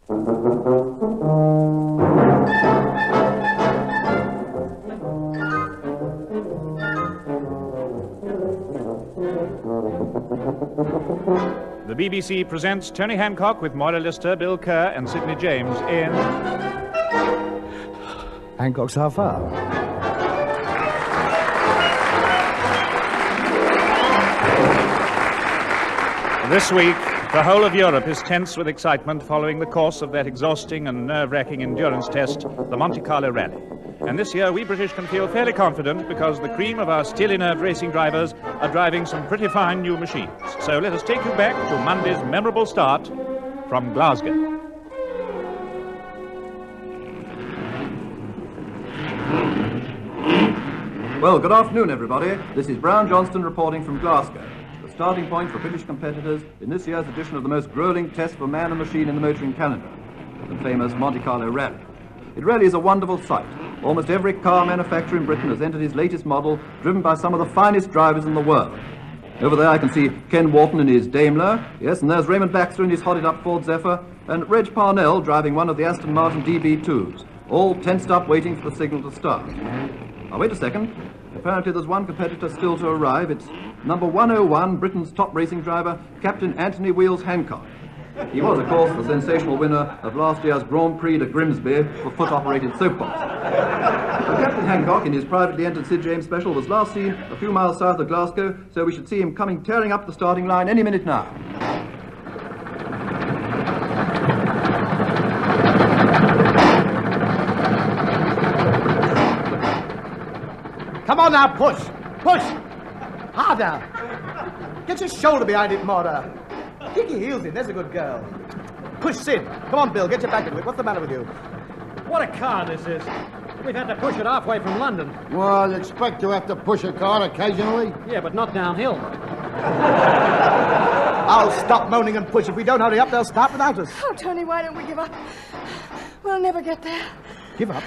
The BBC presents Tony Hancock with Moira Lister, Bill Kerr, and Sid James in Hancock's How Far? This week. The whole of Europe is tense with excitement following the course of that exhausting and nerve-wracking endurance test, the Monte Carlo Rally. And this year, we British can feel fairly confident because the cream of our steely-nerved racing drivers are driving some pretty fine new machines. So let us take you back to Monday's memorable start from Glasgow. Well, good afternoon, everybody. This is Brown Johnston reporting from Glasgow. Starting point for British competitors in this year's edition of the most grueling test for man and machine in the motoring calendar, the famous Monte Carlo Rally. It really is a wonderful sight. Almost every car manufacturer in Britain has entered his latest model, driven by some of the finest drivers in the world. Over there I can see Ken Wharton in his Daimler, yes, and there's Raymond Baxter in his hotted-up Ford Zephyr, and Reg Parnell driving one of the Aston Martin DB2s, all tensed up waiting for the signal to start. Now, wait a second. Apparently there's one competitor still to arrive. It's number 101, Britain's top racing driver, Captain Anthony Wheels Hancock. He was, of course, the sensational winner of last year's Grand Prix de Grimsby for foot-operated soapbox. Captain Hancock, in his privately entered Sid James special, was last seen a few miles south of Glasgow, so we should see him coming tearing up the starting line any minute now. Come on now, push! Push! Harder! Get your shoulder behind it, Moira. Kick your heels in, there's a good girl. Push, Sid. Come on, Bill, get your back into it. What's the matter with you? What a car this is. We've had to push it halfway from London. Well, I expect to have to push a car occasionally. Yeah, but not downhill. I'll stop moaning and push. If we don't hurry up, they'll start without us. Oh, Tony, why don't we give up? We'll never get there. Give up?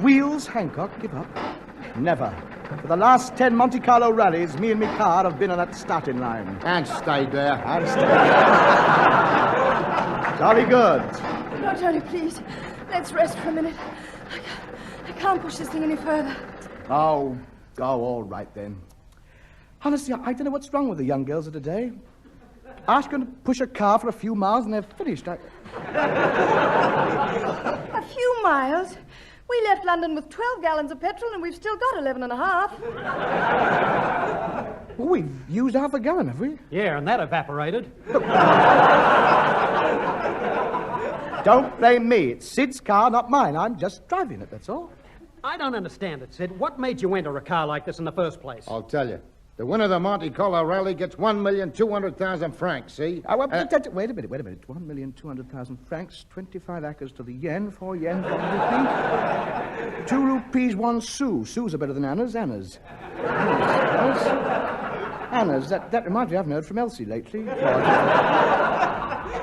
Wheels, Hancock, give up? Never. For the last 10 Monte Carlo rallies, me and me car have been on that starting line. And stayed there. And stayed there. Jolly good. No, Tony, please. Let's rest for a minute. I can't push this thing any further. Oh, all right then. Honestly, I don't know what's wrong with the young girls of today. Ask them to push a car for a few miles and they're finished. A few miles? We left London with 12 gallons of petrol and we've still got 11 and a half. Well, we've used half a gallon, have we? Yeah, and that evaporated. Don't blame me. It's Sid's car, not mine. I'm just driving it, that's all. I don't understand it, Sid. What made you enter a car like this in the first place? I'll tell you. The winner of the Monte Carlo Rally gets 1,200,000 francs, see? Wait a minute. 1,200,000 francs, 25 acres to the yen, 4 yen, 1 rupee. 2 rupees, 1 sou. Sous are better than annas. Annas. That reminds me, I haven't heard from Elsie lately.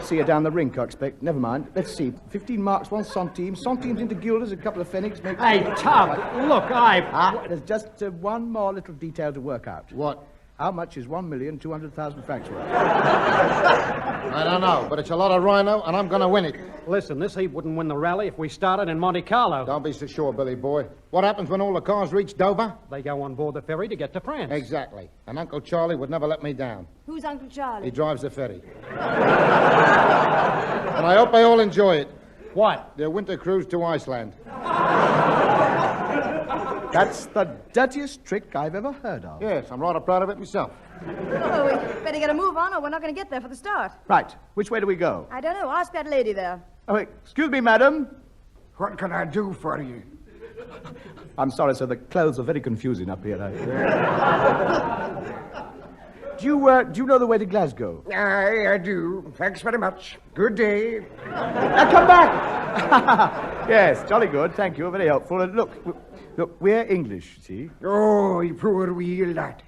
See her down the rink, I expect. Never mind. Let's see. 15 marks, 1 centime. Centimes into guilders, a couple of pfennigs. Hey, Tub, look, There's just one more little detail to work out. What? How much is 1,200,000 francs worth? I don't know, but it's a lot of rhino, and I'm going to win it. Listen, this heap wouldn't win the rally if we started in Monte Carlo. Don't be so sure, Billy boy. What happens when all the cars reach Dover? They go on board the ferry to get to France. Exactly. And Uncle Charlie would never let me down. Who's Uncle Charlie? He drives the ferry. And I hope they all enjoy it. What? Their winter cruise to Iceland. That's the dirtiest trick I've ever heard of. Yes, I'm rather proud of it myself. Oh, we better get a move on or we're not going to get there for the start. Right. Which way do we go? I don't know. Ask that lady there. Oh, excuse me, madam. What can I do for you? I'm sorry, sir. The clothes are very confusing up here. Do you know the way to Glasgow? I do. Thanks very much. Good day. Now come back! Yes, jolly good. Thank you. Very helpful. And look, we're English, see? Oh, you poor wee lad.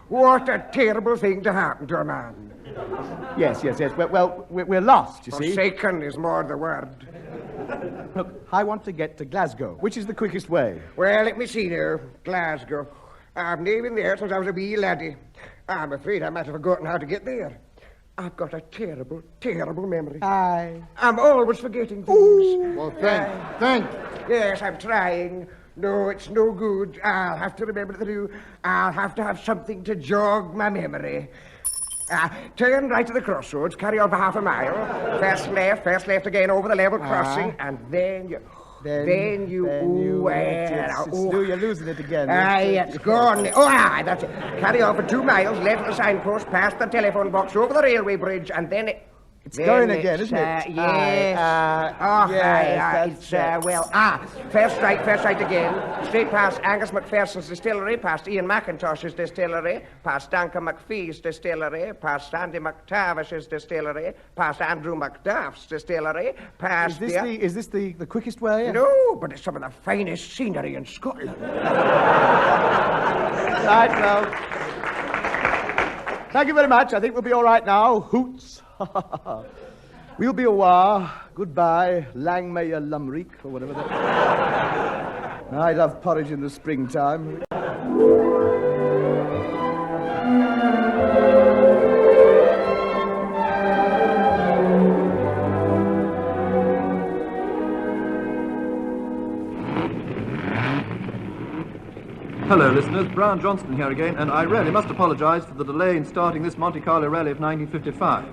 What a terrible thing to happen to a man. Yes. Well, we're lost, you see. Forsaken is more the word. Look, I want to get to Glasgow. Which is the quickest way? Well, let me see now. Glasgow. I've never been there since I was a wee laddie. I'm afraid I might have forgotten how to get there. I've got a terrible, terrible memory. Aye. I'm always forgetting things. Well, think. Yes, I'm trying. No, it's no good. I'll have to remember I'll have to have something to jog my memory. Turn right to the crossroads, carry on for half a mile. First left again over the level crossing, and then you... You're losing it again. It's gone. That's it. Carry on for 2 miles, left of the signpost, past the telephone box, over the railway bridge, and then It's going again, isn't it? Yes. First right again. Straight past Angus McPherson's distillery, past Ian McIntosh's distillery, past Duncan McPhee's distillery, past Sandy McTavish's distillery, past Andrew McDuff's distillery, past Is this the quickest way? No, but it's some of the finest scenery in Scotland. Right, well. Thank you very much. I think we'll be all right now. Hoots. We'll be a while. Goodbye, Langmayer Lumreek, or whatever that is. I love porridge in the springtime. Hello, listeners. Brown Johnston here again, and I really must apologize for the delay in starting this Monte Carlo Rally of 1955.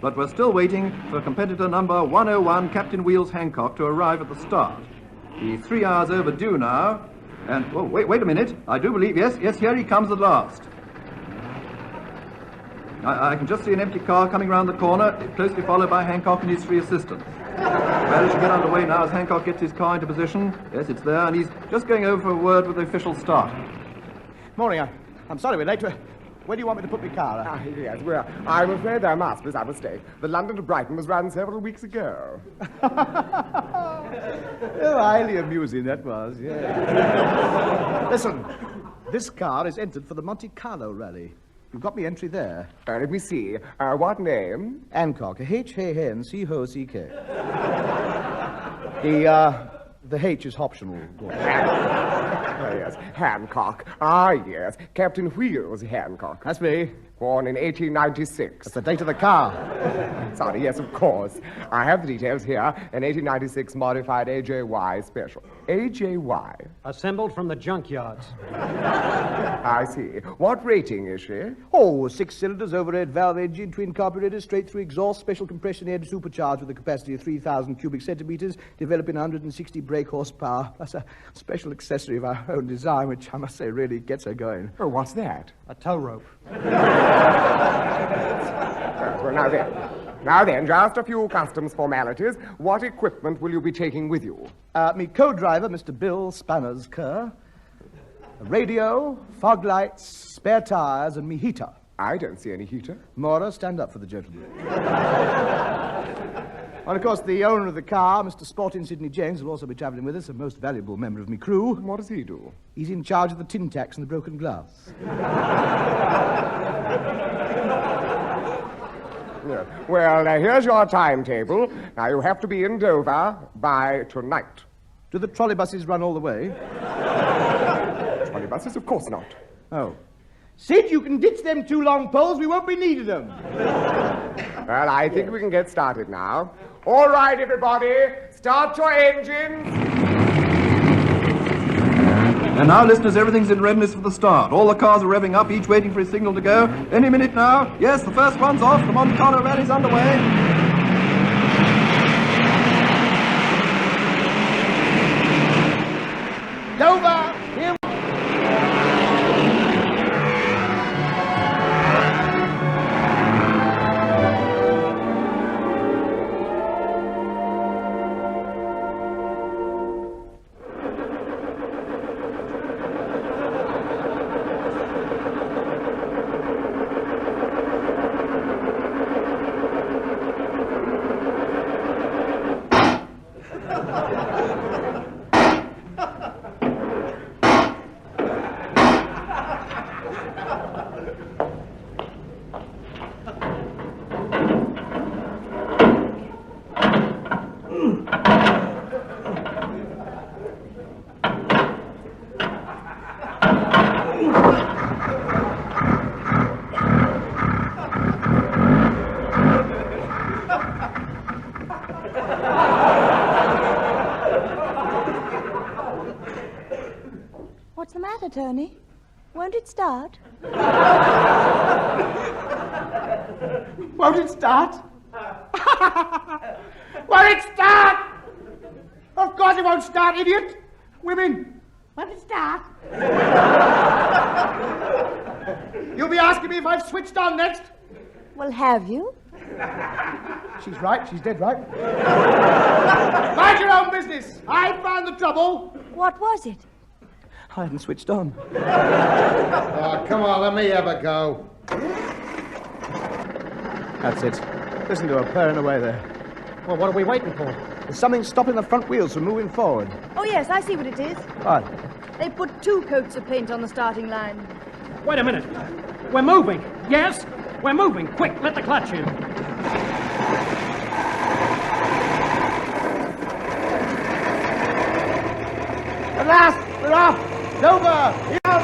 But we're still waiting for competitor number 101, Captain Wheels Hancock, to arrive at the start. He's 3 hours overdue now, and... Oh, wait a minute. I do believe... Yes, here he comes at last. I can just see an empty car coming round the corner, closely followed by Hancock and his 3 assistants. Well, it should get underway now as Hancock gets his car into position. Yes, it's there, and he's just going over a word with the official start. Morning. I'm sorry we're late. Where do you want me to put my car? Yes, well, I'm afraid there must be some mistake. The London to Brighton was run several weeks ago. Oh, highly amusing that was, yeah. Listen, this car is entered for the Monte Carlo Rally. You've got me entry there. Let me see. What name? Hancock. H-A-N-C-H-O-C-K. The H is optional. Yes, Hancock. Ah, yes. Captain Wheels Hancock. That's me. Born in 1896. That's the date of the car. Sorry, yes, of course. I have the details here. An 1896 modified AJY special. AJY? Assembled from the junkyards. I see. What rating is she? Oh, 6 cylinders, overhead valve engine, twin carburetor, straight-through exhaust, special compression head, supercharged with a capacity of 3,000 cubic centimeters, developing 160 brake horsepower. That's a special accessory of our own design, which I must say really gets her going. Oh, what's that? A tow rope. Well, now then, just a few customs formalities. What equipment will you be taking with you? Me co-driver, Mr. Bill Spanners Kerr. A radio, fog lights, spare tires, and me heater. I don't see any heater. Moira, stand up for the gentleman. And, of course, the owner of the car, Mr. Sporting Sidney James, will also be travelling with us, a most valuable member of me crew. What does he do? He's in charge of the tin tacks and the broken glass. Yeah. Well, here's your timetable. Now, you have to be in Dover by tonight. Do the trolley buses run all the way? Trolley buses? Of course not. Oh. Sid, you can ditch them 2 long poles. We won't be needing them. Well, I think we can get started now. All right, everybody, start your engines. And now, listeners, everything's in readiness for the start. All the cars are revving up, each waiting for his signal to go. Any minute now. Yes, the first one's off. The Monte Carlo Rally's underway. Dover, here. Tony. Won't it start? Won't it start? Won't it start? Of course it won't start, idiot. Women, won't it start? You'll be asking me if I've switched on next? Well, have you? She's right. She's dead right. Mind your own business. I found the trouble. What was it? I hadn't switched on. Oh, come on, let me have a go. That's it. Listen to her purring away there. Well, what are we waiting for? There's something stopping the front wheels from moving forward. Oh, yes, I see what it is. What? They put 2 coats of paint on the starting line. Wait a minute. We're moving. Yes? We're moving. Quick, let the clutch in. At last, we're off. Dover, here out.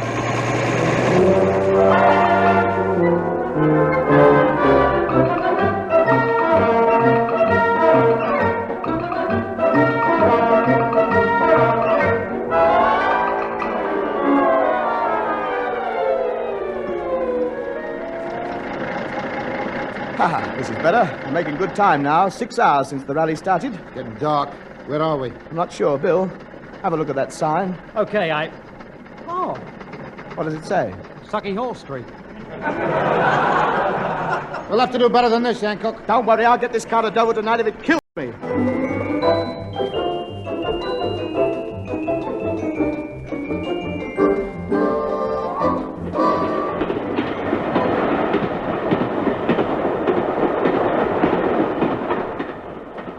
This is better. We're making good time now. 6 hours since the rally started. Getting dark. Where are we? I'm not sure, Bill. Have a look at that sign. Okay, Oh, What does it say? Sucky Hall Street. We'll have to do better than this, Hancock. Don't worry, I'll get this car to Dover tonight if it kills me.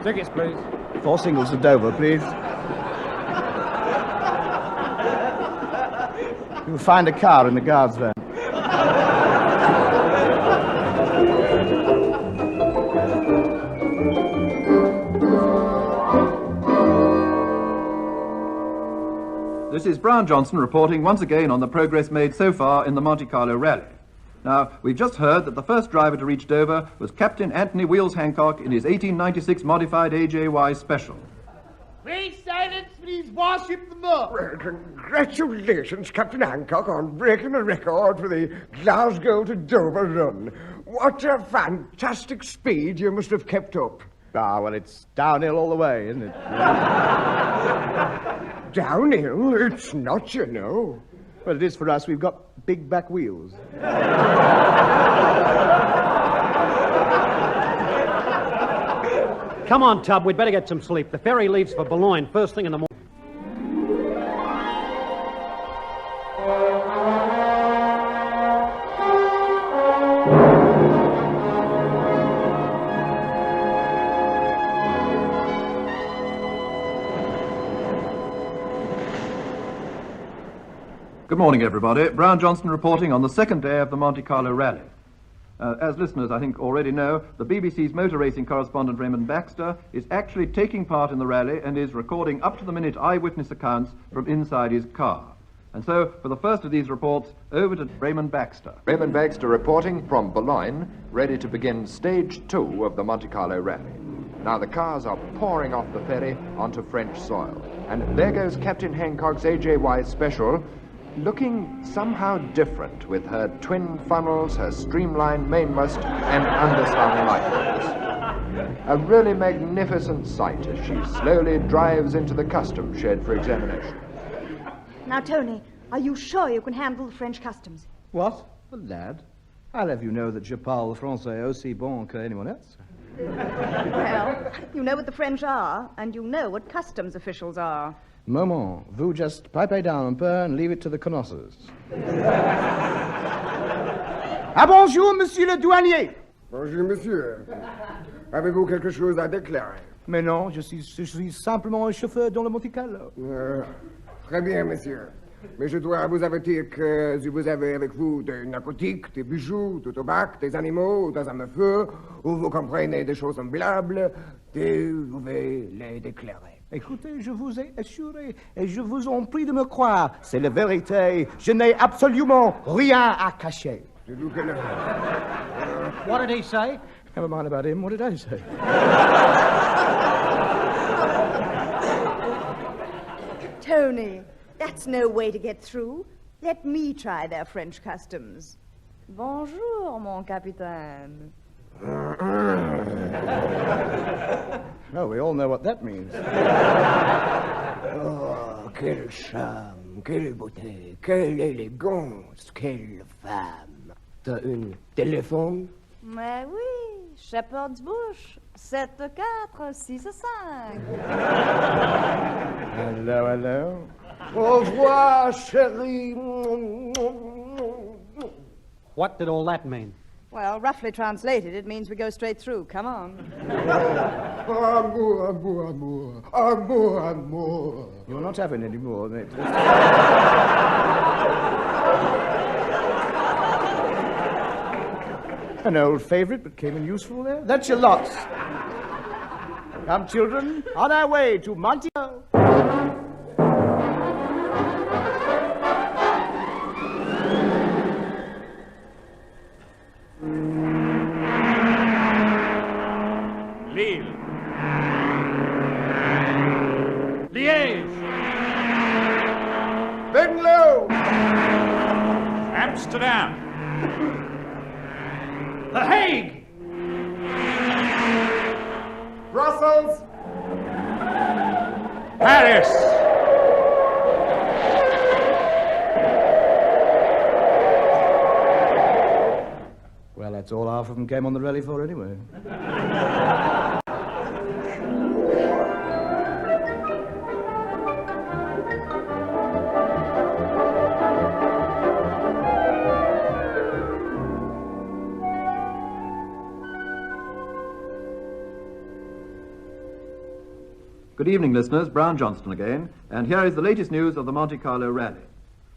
Tickets, please. 4 singles to Dover, please. You'll find a car in the guard's van. This is Brown Johnson reporting once again on the progress made so far in the Monte Carlo Rally. Now, we've just heard that the first driver to reach Dover was Captain Anthony Wheels Hancock in his 1896 modified AJY Special. Please silence, please worship the Lord. Well, congratulations, Captain Hancock, on breaking the record for the Glasgow to Dover run. What a fantastic speed you must have kept up. Ah, well, it's downhill all the way, isn't it? Downhill? It's not, you know. Well, it is for us. We've got big back wheels. Come on, Tub, we'd better get some sleep. The ferry leaves for Boulogne first thing in the morning. Good morning, everybody. Brown Johnson reporting on the second day of the Monte Carlo Rally. As listeners, I think, already know, the BBC's motor racing correspondent Raymond Baxter is actually taking part in the rally and is recording up-to-the-minute eyewitness accounts from inside his car. And so, for the first of these reports, over to Raymond Baxter. Raymond Baxter reporting from Boulogne, ready to begin stage 2 of the Monte Carlo Rally. Now the cars are pouring off the ferry onto French soil. And there goes Captain Hancock's AJY Special, looking somehow different with her twin funnels, her streamlined mainmast, and underslung lightnings. A really magnificent sight as she slowly drives into the customs shed for examination. Now, Tony, are you sure you can handle the French customs? What? Well, lad, I'll have you know that je parle français aussi bon que anyone else. Well, you know what the French are, and you know what customs officials are. Moment, vous just pipe down un peu and leave it to the connoisseurs. Ah, bonjour, monsieur le douanier. Bonjour, monsieur. Avez-vous quelque chose à déclarer? Mais non, je suis simplement un chauffeur dans le Monte Carlo. Très bien, monsieur. Mais je dois vous avertir que si vous avez avec vous des narcotiques, des bijoux, du tabac, des animaux, des armes à feu, ou vous comprenez des choses semblables, vous devez les déclarer. Écoutez, je vous ai assuré, et je vous en prie de me croire, c'est la vérité. Je n'ai absolument rien à cacher. C'est vous que le... What did he say? Never mind about him. What did I say? Tony, that's no way to get through. Let me try their French customs. Bonjour, mon capitaine. Oh, we all know what that means. Oh, quel charme, quelle beauté, quelle élégance, quelle femme. T'as un téléphone? Mais oui, Shepherd's Bush, 7465. Hello, hello. Au revoir, chérie. What did all that mean? Well, roughly translated, it means we go straight through. Come on. Amour, amour, amour. Amour, amour. You're not having any more, mate. An old favorite, but came in useful there. That's your lots. Come, children, on our way to Monte Carlo. Lille. Liège. Venlo. Amsterdam. The Hague! Brussels. Paris. Well, that's all half of them came on the rally for anyway. Good evening, listeners. Brown Johnston again, and here is the latest news of the Monte Carlo Rally.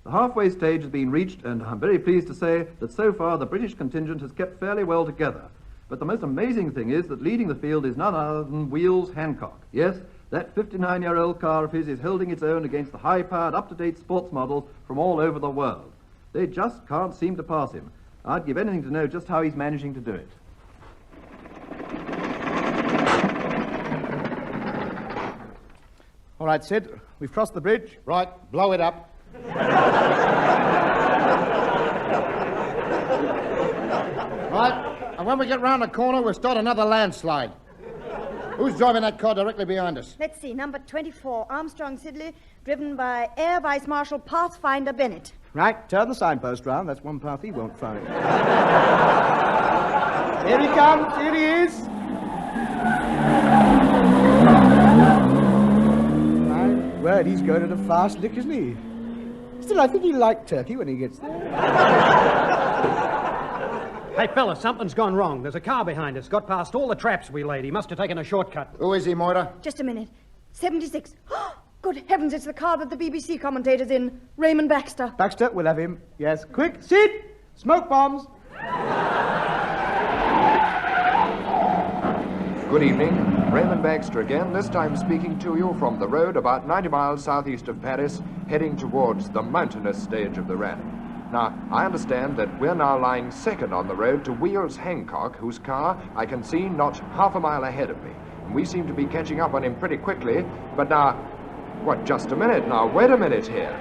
The halfway stage has been reached, and I'm very pleased to say that so far the British contingent has kept fairly well together. But the most amazing thing is that leading the field is none other than Wheels Hancock. Yes, that 59-year-old car of his is holding its own against the high-powered, up-to-date sports models from all over the world. They just can't seem to pass him. I'd give anything to know just how he's managing to do it. All right, Sid, we've crossed the bridge. Right, blow it up. Right, and when we get round the corner, we'll start another landslide. Who's driving that car directly behind us? Let's see, number 24, Armstrong Sidley, driven by Air Vice Marshal Pathfinder Bennett. Right, turn the signpost round. That's one path he won't find. Here he comes, here he is. Well, he's going at a fast lick, isn't he? Still, I think he'll like Turkey when he gets there. Hey, fella, something's gone wrong. There's a car behind us. Got past all the traps we laid. He must have taken a shortcut. Who is he, Moira? Just a minute. 76. Good heavens, it's the car that the BBC commentator's in. Raymond Baxter. Baxter, we'll have him. Yes, quick, Sid! Smoke bombs! Good evening. Raymond Baxter again, this time speaking to you from the road about 90 miles southeast of Paris, heading towards the mountainous stage of the rally. Now, I understand that we're now lying second on the road to Wheels Hancock, whose car I can see not half a mile ahead of me. And we seem to be catching up on him pretty quickly, but now... What, just a minute now, wait a minute here.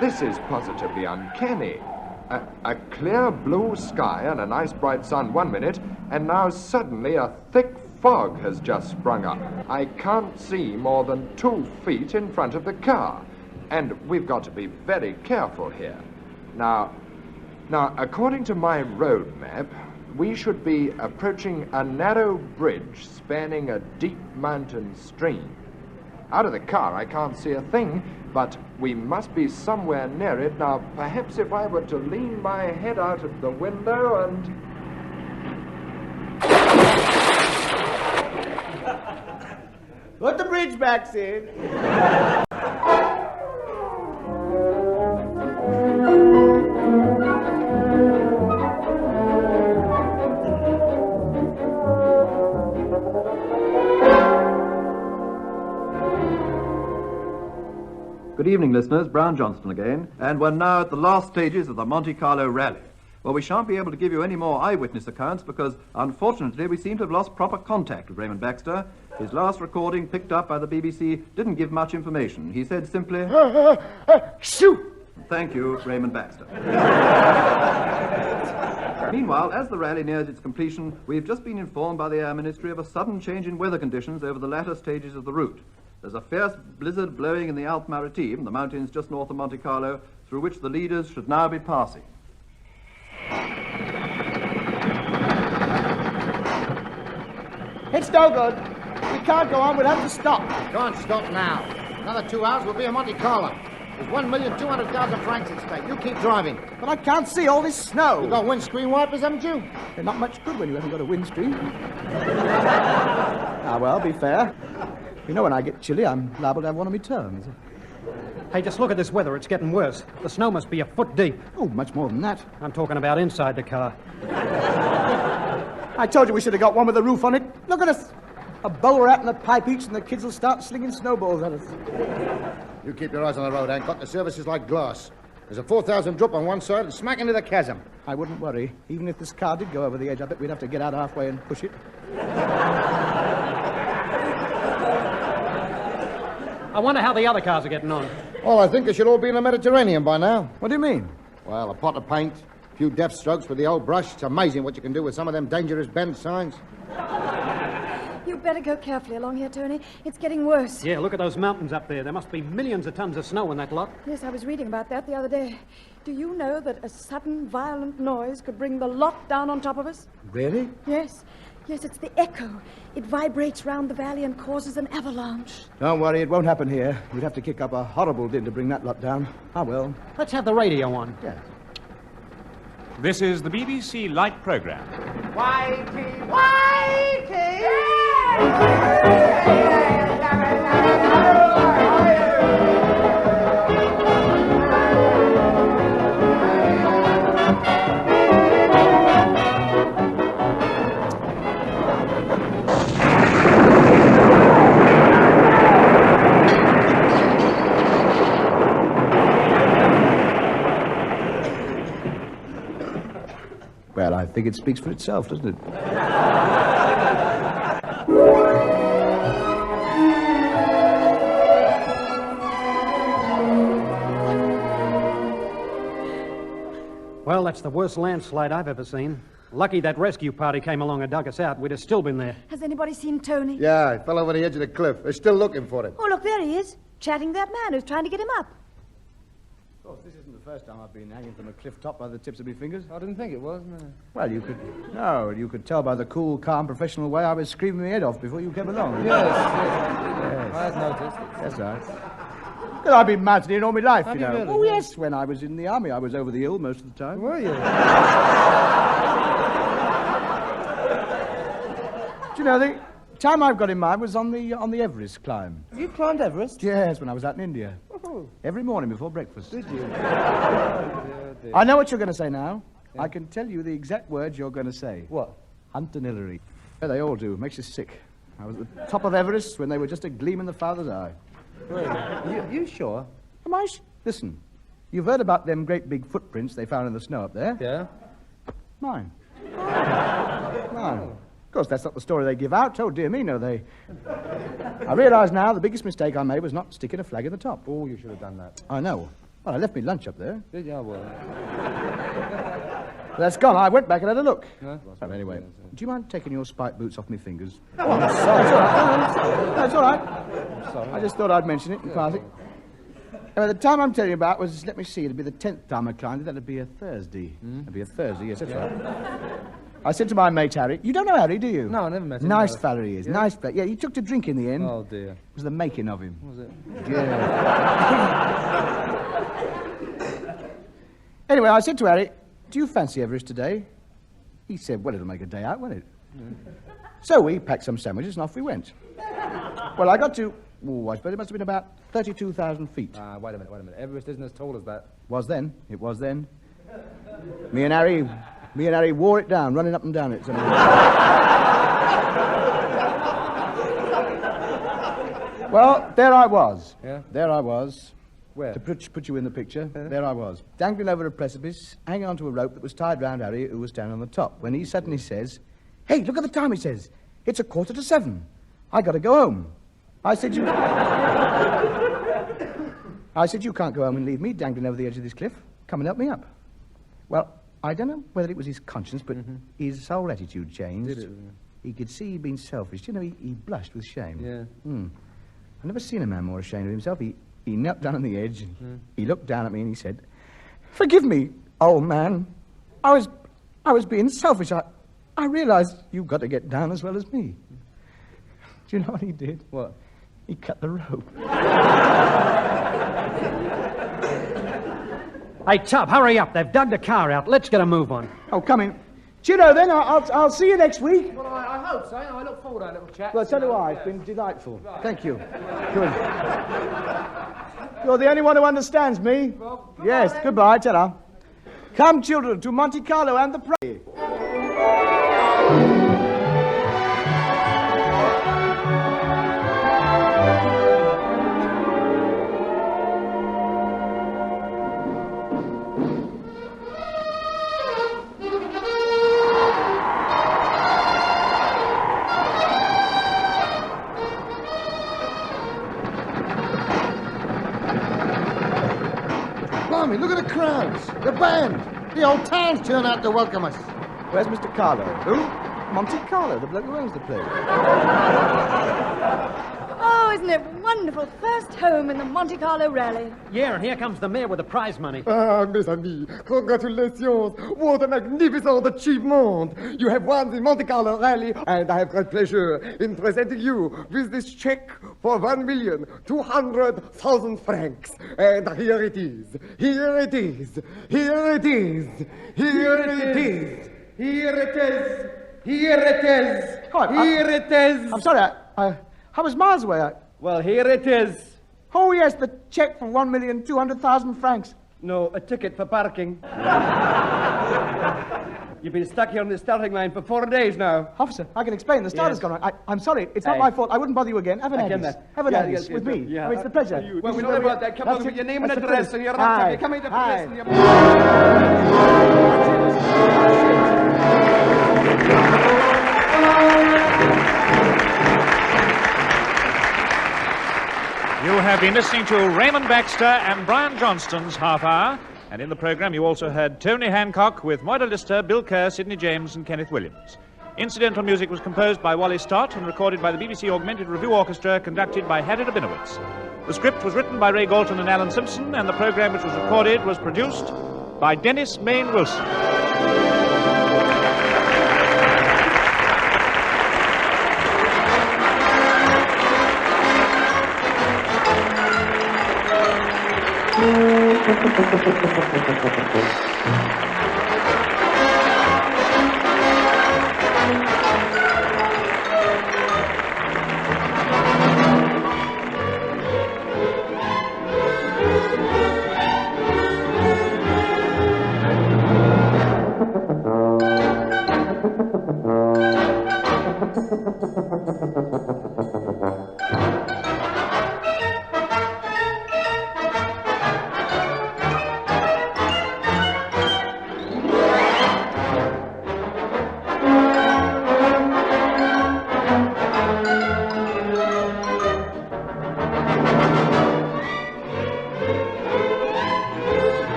This is positively uncanny. A clear blue sky and a nice bright sun 1 minute, and now suddenly a thick fog has just sprung up. I can't see more than 2 feet in front of the car, and we've got to be very careful here. Now, according to my road map, we should be approaching a narrow bridge spanning a deep mountain stream. Out of the car, I can't see a thing, but we must be somewhere near it. Now, perhaps if I were to lean my head out of the window and... Put the bridge back, Sid. Good evening, listeners. Brown Johnston again, and we're now at the last stages of the Monte Carlo Rally. Well, we shan't be able to give you any more eyewitness accounts because, unfortunately, we seem to have lost proper contact with Raymond Baxter. His last recording, picked up by the BBC, didn't give much information. He said simply... Shoot! Thank you, Raymond Baxter. Meanwhile, as the rally nears its completion, we've just been informed by the Air Ministry of a sudden change in weather conditions over the latter stages of the route. There's a fierce blizzard blowing in the Alpes Maritimes, the mountains just north of Monte Carlo, through which the leaders should now be passing. It's no good. We can't go on. We'll have to stop. Can't stop now. Another 2 hours, we'll be in Monte Carlo. There's 1,200,000 francs at stake. You keep driving. But I can't see all this snow. You got windscreen wipers, haven't you? They're not much good when you haven't got a windscreen. Ah, well, be fair. You know, when I get chilly, I'm liable to have one of my turns. Hey, just look at this weather. It's getting worse. The snow must be a foot deep. Oh, much more than that. I'm talking about inside the car. I told you we should have got one with a roof on it. Look at us. A bowler hat and a pipe each, and the kids will start slinging snowballs at us. You keep your eyes on the road, Hancock. The service is like glass. There's a 4,000 drop on one side and smack into the chasm. I wouldn't worry. Even if this car did go over the edge, I bet we'd have to get out halfway and push it. I wonder how the other cars are getting on. Well, I think they should all be in the Mediterranean by now. What do you mean? Well, a pot of paint, a few deft strokes with the old brush. It's amazing what you can do with some of them dangerous bend signs. You better go carefully along here, Tony. It's getting worse. Yeah, look at those mountains up there. There must be millions of tons of snow in that lot. Yes, I was reading about that the other day. Do you know that a sudden, violent noise could bring the lot down on top of us? Really? Yes. Yes, it's the echo. It vibrates round the valley and causes an avalanche. Don't worry, it won't happen here. We'd have to kick up a horrible din to bring that lot down. Ah, well. Let's have the radio on. Yes. This is the BBC Light Programme. Whitey, Whitey! Well, I think it speaks for itself, doesn't it? Well, that's the worst landslide I've ever seen. Lucky that rescue party came along and dug us out. We'd have still been there. Has anybody seen Tony? Yeah, he fell over the edge of the cliff. They're still looking for him. Oh, look, there he is, chatting to that man who's trying to get him up. Of course, this isn't the first time I've been hanging from a cliff top by the tips of my fingers. I didn't think it was, no. Well, you could tell by the cool, calm, professional way I was screaming my head off before you came along. Yes. Yes. I had noticed. That's right. Well, I've been mountaineering all my life, Have you know. you really? Oh, yes. When I was in the army, I was over the hill most of the time. Were you? Do you know, the time I've got in mind was on the Everest climb. You climbed Everest? Yes, when I was out in India. Oh, Every morning before breakfast. did you? I know what you're going to say now. I can tell you the exact words you're going to say. What? Hunt and Hillary. Yeah, they all do. Makes you sick. I was at the top of Everest when they were just a gleam in the father's eye. Really? You sure? Am I? Listen, you've heard about them great big footprints they found in the snow up there? Yeah. Mine. Mine. Of course, that's not the story they give out. Oh, dear me, no, they... I realise now the biggest mistake I made was not sticking a flag in the top. Oh, you should have done that. I know. Well, I left me lunch up there. Did you? Oh, well. But that's gone. I went back and had a look. Huh? Well, anyway, do you mind taking your spike boots off my fingers? Oh, I'm sorry. That's all right. I'm sorry. I just thought I'd mention it in passing. Anyway, the time I'm telling you about was, let me see, it'd be the 10th time I climbed it. That'd be a Thursday. It'd be a Thursday, yes, that's right. I said to my mate Harry, you don't know Harry, do you? No, I never met him. Nice no. fella he is, Yeah? nice fella. Yeah, he took to drink in the end. Oh, dear. It was the making of him. Was it? Yeah. Anyway, I said to Harry, do you fancy Everest today? He said, well, it'll make a day out, won't it? So we packed some sandwiches and off we went. Well, I got to, I suppose it must have been about 32,000 feet. Wait a minute. Everest isn't as tall as that. Was then. It was then. Me and Harry wore it down, running up and down it. Well, there I was. Yeah? There I was. Where? To put you in the picture, there I was, dangling over a precipice, hanging onto a rope that was tied round Harry, who was standing on the top, when he suddenly says, hey, look at the time, he says. It's 7:15. I got to go home. I said, I said, you can't go home and leave me dangling over the edge of this cliff. Come and help me up. Well, I don't know whether it was his conscience, but his whole attitude changed. Did it? He could see he'd been selfish. You know, he blushed with shame. Yeah. I've never seen a man more ashamed of himself. He knelt down on the edge, he looked down at me and he said, "Forgive me, old man. I was being selfish. I realized you've got to get down as well as me." Do you know what he did? What? He cut the rope. Hey, Tub, hurry up. They've dug the car out. Let's get a move on. Oh, come in. Cheerio, then. I'll see you next week. Well, I hope so. I look forward to that little chat. Well, so do I. It's been delightful. Thank you. Good. You're the only one who understands me. Well, Yes, goodbye, ta-ra. Come, children, to Monte Carlo and the prey. Blimey, look at the crowds. The band. The whole town's turned out to welcome us. Where's Mr. Carlo? Who? Monte Carlo, the bloke who owns the place. Oh, isn't it wonderful? First home in the Monte Carlo Rally. Yeah, and here comes the mayor with the prize money. Ah, mes amis, congratulations. What a magnificent achievement. You have won the Monte Carlo Rally, and I have great pleasure in presenting you with this check for 1,200,000 francs. And here it is. Here it is. Here it is. Here it is. Here it is. Here it is. Here it is. I'm sorry, I was miles away. Well, here it is. Oh, yes, the check for 1,200,000 francs. No, a ticket for parking. You've been stuck here on the starting line for 4 days now. Officer, I can explain. The starter's Yes. gone wrong. I'm sorry. It's not Hey. my fault. I wouldn't bother you again. Have an I get Aggies. that. Have an Yeah, Aggies yes, with yes, me. yeah. Oh, it's the pleasure. Well, sorry about that. Come on with your name and That's the address pleasure. and your Aye. answer. You're coming to police Aye. and your... You have been listening to Raymond Baxter and Brian Johnston's Half Hour, and in the programme you also heard Tony Hancock with Moira Lister, Bill Kerr, Sidney James and Kenneth Williams. Incidental music was composed by Wally Stott and recorded by the BBC Augmented Review Orchestra, conducted by Harry Rabinowitz. The script was written by Ray Galton and Alan Simpson, and the programme which was recorded was produced by Dennis Mayne Wilson. Thank you.